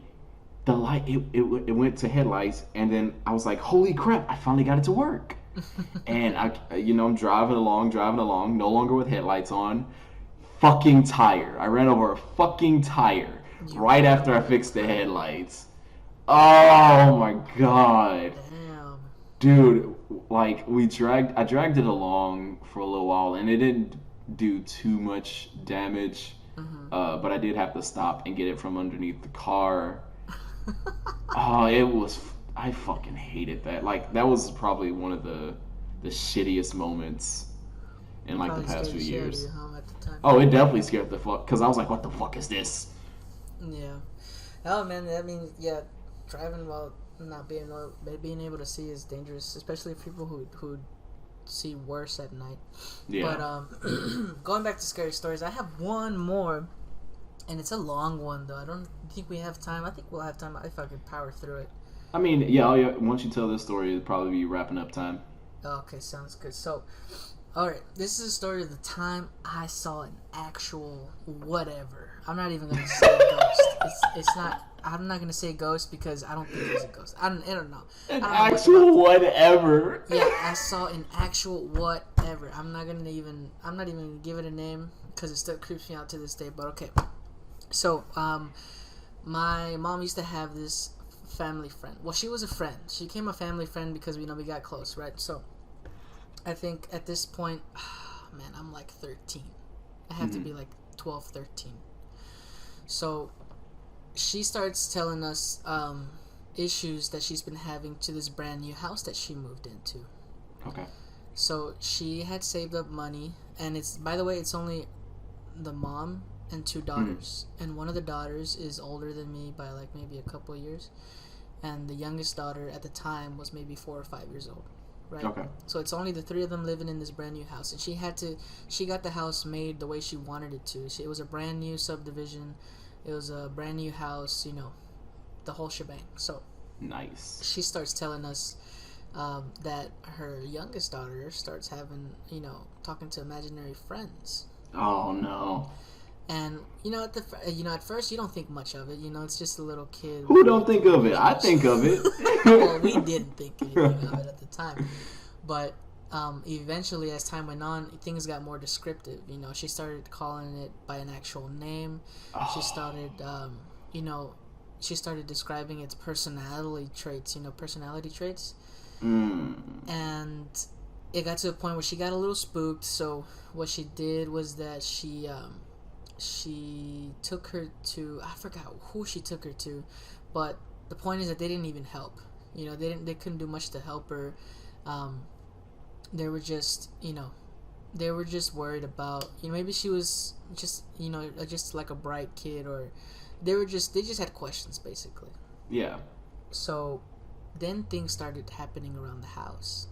the light it went to headlights, and then I was like, holy crap, I finally got it to work. And I'm driving along, no longer with headlights on. Fucking tire. I ran over a fucking tire You right ran after I over a fixed the tire. headlights. Oh my god. Damn. Dude, like I dragged it along for a little while, and it didn't do too much damage. Mm-hmm. But I did have to stop and get it from underneath the car. Oh, it was. I fucking hated that. Like that was probably one of the shittiest moments in It like the probably past scared few the shit out of you, years. huh, at the time. Oh, it definitely scared the fuck because I was like, what the fuck is this? Yeah. Oh man, I mean, yeah, driving while not being able to see is dangerous, especially for people who see worse at night. But Yeah. going back to scary stories, I have one more, and it's a long one though. I don't think we have time. I think we'll have time if I can power through it. I mean, yeah. Once you tell this story, it'll probably be wrapping up time. Okay, sounds good. So, all right, this is a story of the time I saw an actual whatever. I'm not even gonna say ghost. It's not. I'm not gonna say ghost because I don't think it was a ghost. I don't know. I An don't know much about. actual whatever. Yeah, I saw an actual whatever. I'm not even gonna give it a name because it still creeps me out to this day. But okay. So, my mom used to have this family friend. Well, she was a friend. She became a family friend because we got close, right? So, I think at this point, man, I'm like 13. I have to Mhm. be like 12, 13. So she starts telling us issues that she's been having to this brand new house that she moved into. Okay. So she had saved up money, and by the way, it's only the mom and two daughters. And one of the daughters is older than me by like maybe a couple of years. And the youngest daughter at the time was maybe 4 or 5 years old. Right? Okay. So it's only the three of them living in this brand new house, and she got the house made the way she wanted it to. It was a brand new subdivision. It was a brand new house, the whole shebang. So Nice. she starts telling us that her youngest daughter starts having, talking to imaginary friends. Oh no. And at first you don't think much of it. It's just a little kid. Who don't think of it? I think of it. Well, we didn't think anything of it at the time, but eventually, as time went on, things got more descriptive. She started calling it by an actual name. Oh. She started describing its personality traits. Mm. And it got to a point where she got a little spooked. So what she did was that she took her to, I forgot who she took her to, but the point is that they didn't even help. They couldn't do much to help her. They were just worried about, maybe she was just just like a bright kid, or they just had questions basically. Yeah. So then things started happening around the house.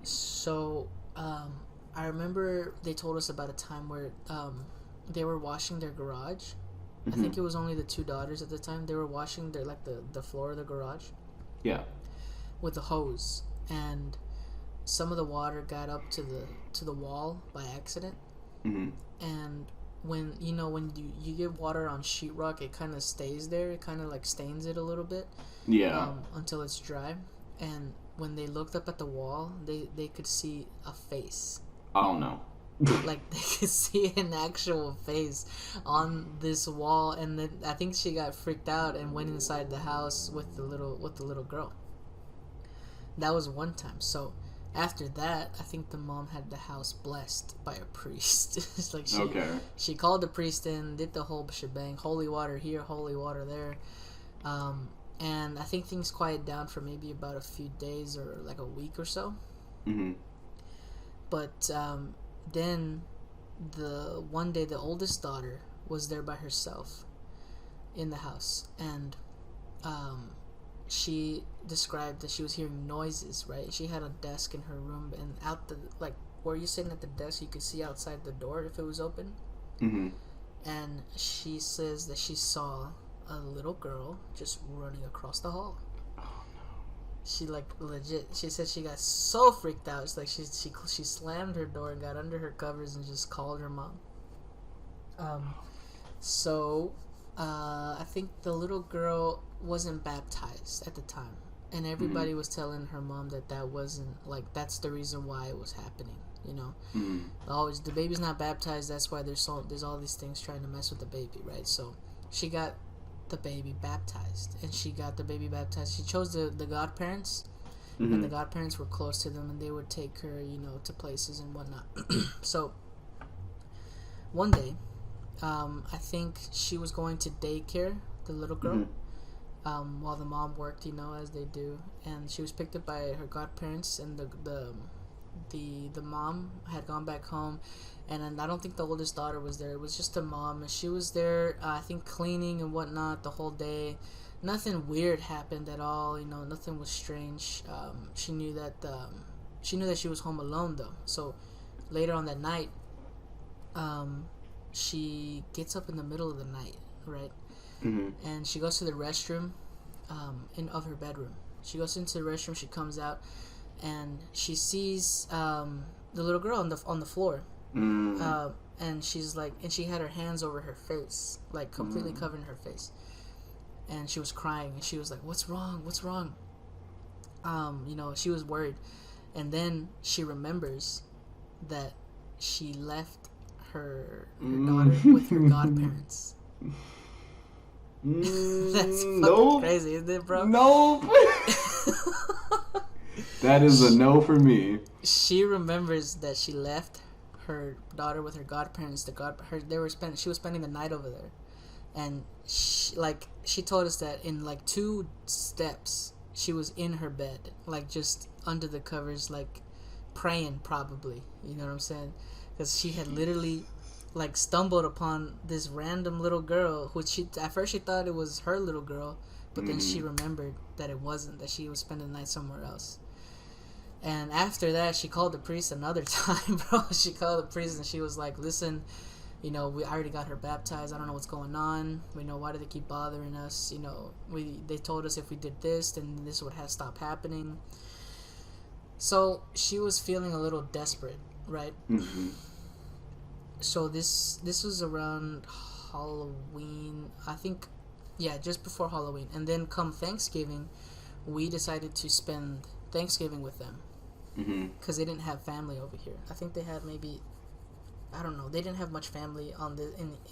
So I remember they told us about a time where they were washing their garage. I think it was only the two daughters at the time. They were washing the floor of the garage. Yeah. With a hose, and some of the water got up to the wall by accident. And when you get water on sheetrock, it kind of stays there. It kind of like stains it a little bit. Yeah. Until it's dry. And when they looked up at the wall, they could see a face. Oh no. Like they could see an actual face on this wall, and then I think she got freaked out and went inside the house with the little girl. That was one time. So after that, I think the mom had the house blessed by a priest. It's like she called the priest in, did the whole shebang, holy water here, holy water there, and I think things quieted down for maybe about a few days or like a week or so. But then one day the oldest daughter was there by herself in the house, and she described that she was hearing noises, right? She had a desk in her room, and where you're sitting at the desk, you could see outside the door if it was open. And she says that she saw a little girl just running across the hall. She she said she got so freaked out. It's like she slammed her door and got under her covers and just called her mom. So I think the little girl wasn't baptized at the time, and everybody was telling her mom that wasn't, like, that's the reason why it was happening. Always the baby's not baptized. That's why there's all these things trying to mess with the baby, right? So she got the baby baptized, and she chose the godparents, and the godparents were close to them, and they would take her to places and whatnot. So one day I think she was going to daycare, the little girl, while the mom worked, as they do, and she was picked up by her godparents, and the mom had gone back home. And then I don't think the oldest daughter was there. It was just the mom. And she was there, I think, cleaning and whatnot the whole day. Nothing weird happened at all. Nothing was strange. She knew that she was home alone, though. So later on that night, she gets up in the middle of the night, right? And she goes to the restroom of her bedroom. She goes into the restroom. She comes out, and she sees the little girl on the floor. And she's like, and she had her hands over her face, like completely covering her face, and she was crying, and she was like, what's wrong, she was worried. And then she remembers that she left her daughter with her godparents. That's fucking crazy, isn't it, bro? Nope. That is a no for me. She remembers that she left her daughter with her godparents. She was spending the night over there, and she told us that in like 2 steps she was in her bed, like just under the covers, like praying, probably. You know what I'm saying? Because she had literally like stumbled upon this random little girl, which at first she thought it was her little girl, but then she remembered that it wasn't, that she was spending the night somewhere else. And after that, she called the priest another time, bro. She called the priest, and she was like, listen, You know, we already got her baptized. I don't know what's going on. We know, why do they keep bothering us? You know, they told us if we did this, then this would have stopped happening. So she was feeling a little desperate, right? Mm-hmm. So this was around Halloween, I think. Yeah, just before Halloween. And then come Thanksgiving, we decided to spend Thanksgiving with them because they didn't have family over here. I think they had maybe, I don't know, they didn't have much family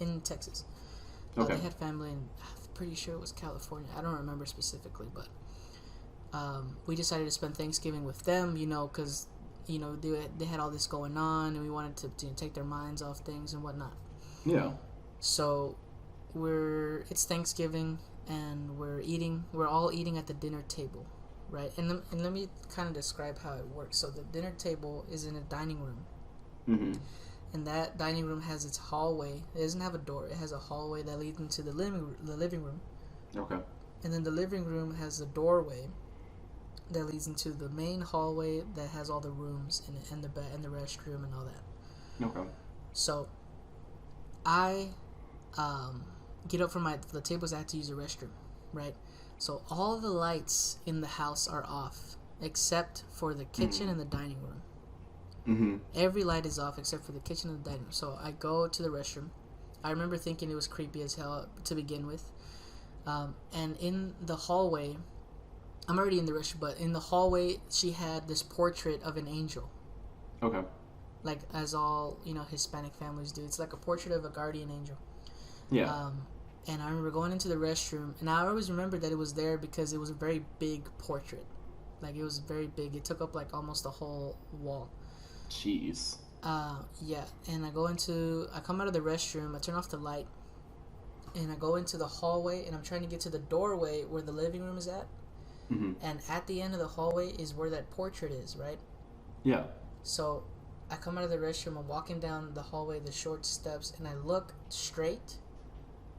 in Texas. Okay. They had family in, I'm pretty sure it was California. I don't remember specifically, but we decided to spend Thanksgiving with them, you know, because, you know, they had all this going on, and we wanted to take their minds off things and whatnot. Yeah. So it's Thanksgiving, and we're all eating at the dinner table, right? And let me kind of describe how it works. So the dinner table is in a dining room, and that dining room has its hallway. It doesn't have a door. It has a hallway that leads into the living room. Okay. And then the living room has a doorway that leads into the main hallway that has all the rooms in it, and the restroom and all that. Okay. So I get up from the tables. I had to use the restroom, right? So all the lights in the house are off except for the kitchen and the dining room. Every light is off except for the kitchen and the dining room. So I go to the restroom. I remember thinking it was creepy as hell to begin with. And in the hallway, I'm already in the restroom, but in the hallway, she had this portrait of an angel. Okay. Like, as all, you know, Hispanic families do. It's like a portrait of a guardian angel. Yeah. And I remember going into the restroom, and I always remember that it was there because it was a very big portrait. Like, it was very big. It took up, like, almost the whole wall. Jeez. Yeah. And I come out of the restroom, I turn off the light, and I go into the hallway, and I'm trying to get to the doorway where the living room is at. And at the end of the hallway is where that portrait is, right? Yeah. So I come out of the restroom, I'm walking down the hallway, the short steps, and I look straight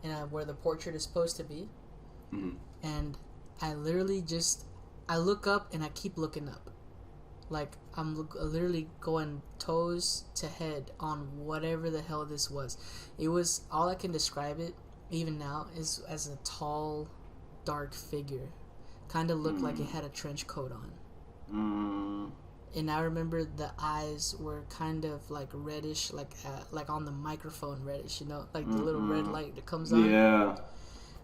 and where the portrait is supposed to be. And I literally I look up and I keep looking up. Like, I'm literally going toes to head on whatever the hell this was. It was, all I can describe it, even now, is as a tall, dark figure. Kind of looked like it had a trench coat on. And I remember the eyes were kind of like reddish, like on the microphone reddish, you know, like the little red light that comes on. Yeah.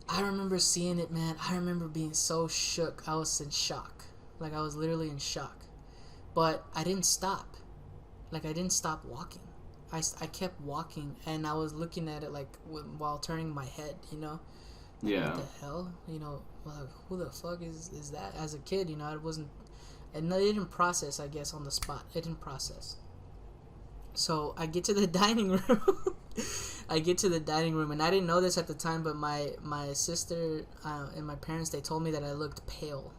I remember seeing it, man. I remember being so shook. I was in shock. Like, I was literally in shock. But I didn't stop. Like, I didn't stop walking. I kept walking, and I was looking at it, like, while turning my head, you know? Like, Yeah. what the hell? You know, like, who the fuck is that? As a kid, you know, it wasn't... And it didn't process, I guess, on the spot. It didn't process. So I get to the dining room. I get to the dining room, and I didn't know this at the time, but my sister and my parents, they told me that I looked pale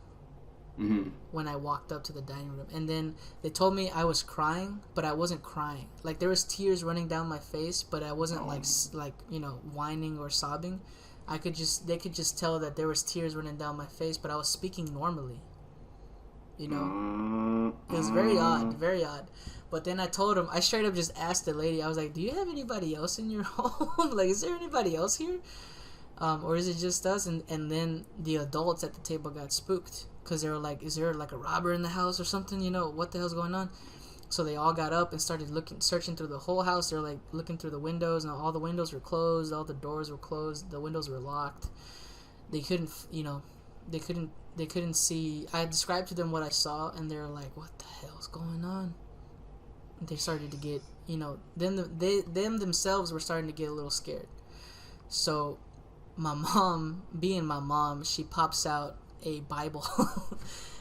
when I walked up to the dining room. And then they told me I was crying, but I wasn't crying. Like, there was tears running down my face, but I wasn't like you know, whining or sobbing. They could just tell that there was tears running down my face, but I was speaking normally. You know, it was very odd, very odd. But then I told him, I straight up just asked the lady, I was like, do you have anybody else in your home? Like, is there anybody else here? Or is it just us? And then the adults at the table got spooked because they were like, is there like a robber in the house or something? You know, what the hell's going on? So they all got up and started searching through the whole house. They're like looking through the windows, and all the windows were closed, all the doors were closed, the windows were locked. They couldn't, you know, they couldn't see. I described to them what I saw, and they were like, what the hell's going on? They started to get, you know, them themselves were starting to get a little scared. So my mom, being my mom, she pops out a Bible.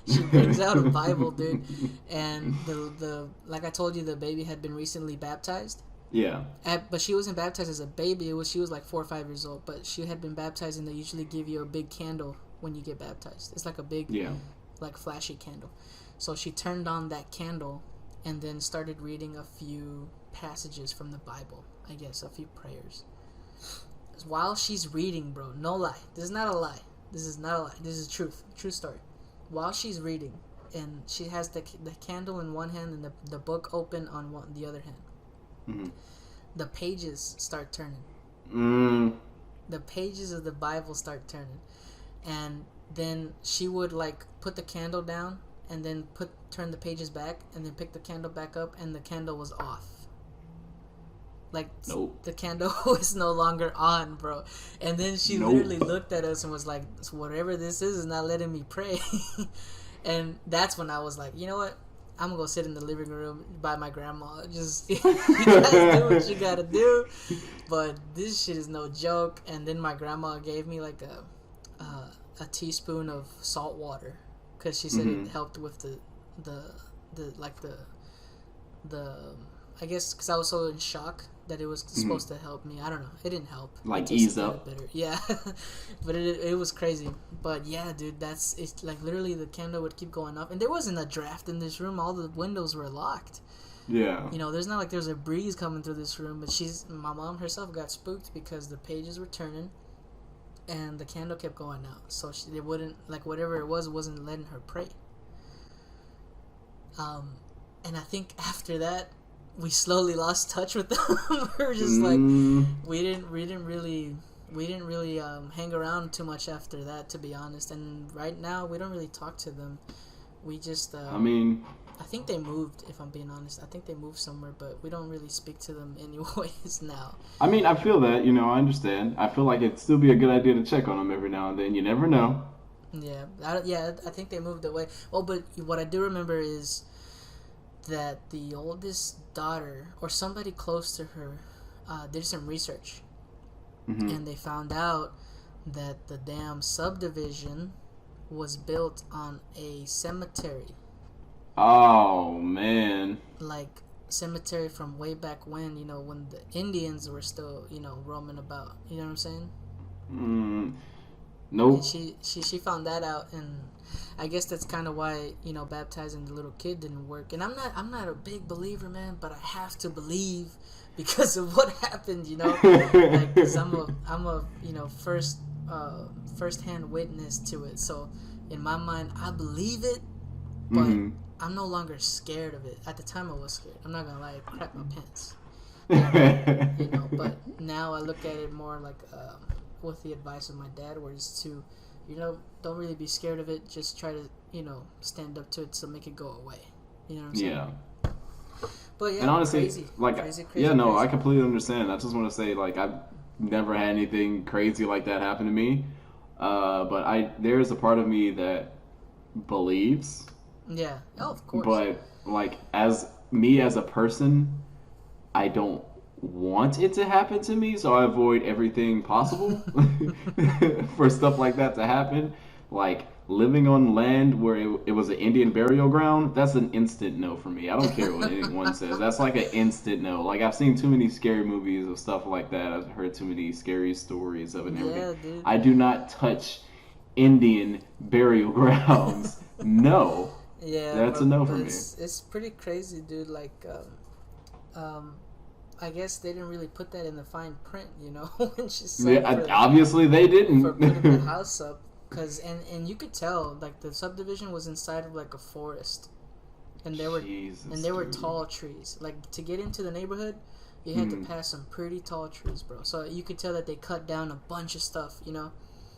She brings out a Bible, dude. And the like I told you, the baby had been recently baptized. Yeah. But she wasn't baptized as a baby. She was like 4 or 5 years old. But she had been baptized, and they usually give you a big candle when you get baptized. It's like a big, like, flashy candle. So she turned on that candle and then started reading a few passages from the Bible. I guess a few prayers. While she's reading, bro, no lie. This is not a lie. This is not a lie. This is truth. True story. While she's reading, and she has the candle in one hand and the book open on the other hand. the pages start turning. Mm. The pages of the Bible start turning, and then she would like put the candle down and then turn the pages back and then pick the candle back up and the candle was off. Like Nope. the candle was no longer on, bro. And then she Nope. literally looked at us and was like, "Whatever this is not letting me pray." And that's when I was like, you know what? I'm gonna go sit in the living room by my grandma. Just you guys do what you gotta do, but this shit is no joke. And then my grandma gave me like a teaspoon of salt water because she said it helped with the like the I guess because I was so in shock that it was supposed to help me. I don't know. It didn't help. Like ease up. Bitter. Yeah, but it was crazy. But yeah, dude, it's like literally the candle would keep going up, and there wasn't a draft in this room. All the windows were locked. Yeah. You know, there's not like there's a breeze coming through this room. But my mom herself got spooked because the pages were turning, and the candle kept going out. So it wouldn't like whatever it wasn't letting her pray. And I think after that, we slowly lost touch with them. We were just like, we didn't really hang around too much after that, to be honest. And right now, we don't really talk to them. We just, I think they moved. If I'm being honest, I think they moved somewhere, but we don't really speak to them anyways now. I mean, I feel that, I understand. I feel like it'd still be a good idea to check on them every now and then. You never know. Yeah, I think they moved away. Well, but what I do remember is that the oldest daughter or somebody close to her did some research, and they found out that the damn subdivision was built on a cemetery. Oh man! Like cemetery from way back when, when the Indians were still, roaming about. You know what I'm saying? Nope. And she found that out, and I guess that's kind of why baptizing the little kid didn't work. And I'm not a big believer, man, but I have to believe because of what happened, like, 'cause I'm a first-hand witness to it. So in my mind, I believe it, but I'm no longer scared of it. At the time, I was scared. I'm not gonna lie, I crap my pants. But now I look at it more like with the advice of my dad, where it's to, don't really be scared of it. Just try to, stand up to it to make it go away. You know what I'm saying? Yeah. But yeah, and honestly, crazy. I completely understand. I just want to say, like, I've never had anything crazy like that happen to me. But there's a part of me that believes. Yeah. Oh, of course. But like, as a person, I don't want it to happen to me, so I avoid everything possible for stuff like that to happen. Like living on land where it was an Indian burial ground, that's an instant no for me. I don't care what anyone says. That's like an instant no. Like, I've seen too many scary movies of stuff like that. I've heard too many scary stories of it and everything. Dude. I do not touch Indian burial grounds. No. Yeah, that's a no for me. It's pretty crazy, dude. Like, I guess they didn't really put that in the fine print, when she said. Yeah, obviously they didn't. For putting the house up, and you could tell, like, the subdivision was inside of like a forest, and there were tall trees. Like, to get into the neighborhood, you had to pass some pretty tall trees, bro. So you could tell that they cut down a bunch of stuff,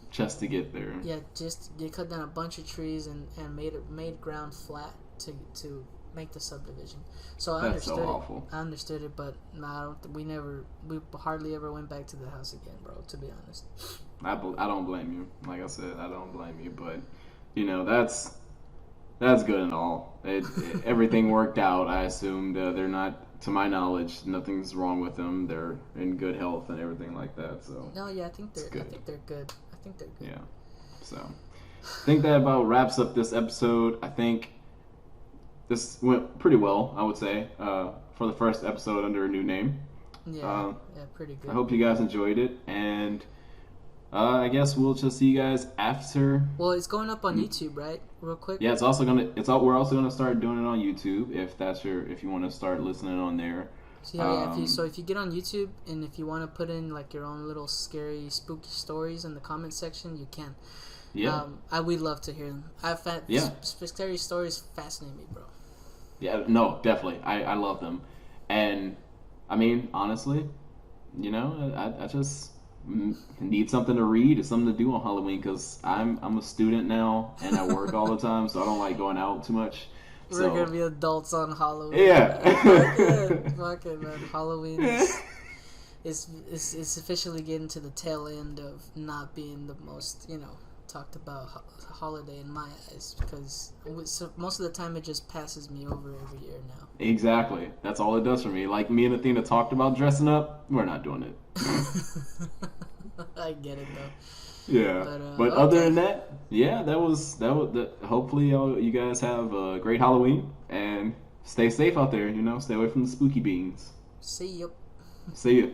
just to get there. Yeah, they cut down a bunch of trees and made ground flat to make the subdivision. So I understood it. Awful. I understood it, but we hardly ever went back to the house again, bro. To be honest. I don't blame you. Like I said, I don't blame you, but that's good and all. Everything worked out. I assumed they're not, to my knowledge, nothing's wrong with them. They're in good health and everything like that. So no, yeah, I think they're good. Yeah. So I think that about wraps up this episode. I think this went pretty well, I would say, for the first episode under a new name. Yeah, pretty good. I hope you guys enjoyed it, and I guess we'll just see you guys after. Well, it's going up on YouTube, right? Real quick. Yeah, we're also gonna start doing it on YouTube if you want to start listening on there. So if you get on YouTube and if you want to put in like your own little scary, spooky stories in the comment section, you can. Yeah. We'd love to hear them. Scary stories fascinate me, bro. Yeah, no, definitely. I love them. And I mean, honestly, I just need something to read or something to do on Halloween because I'm a student now and I work all the time, so I don't like going out too much. We're gonna So be adults on Halloween. yeah. Fuck it, man. Halloween is it's officially getting to the tail end of not being the most talked about holiday in my eyes because most of the time it just passes me over every year now. Exactly. That's all it does for me. Like me and Athena talked about dressing up, we're not doing it. I get it though. Yeah. But But other okay. than that, yeah, that. Hopefully, you guys have a great Halloween and stay safe out there. Stay away from the spooky beans. See you. See ya.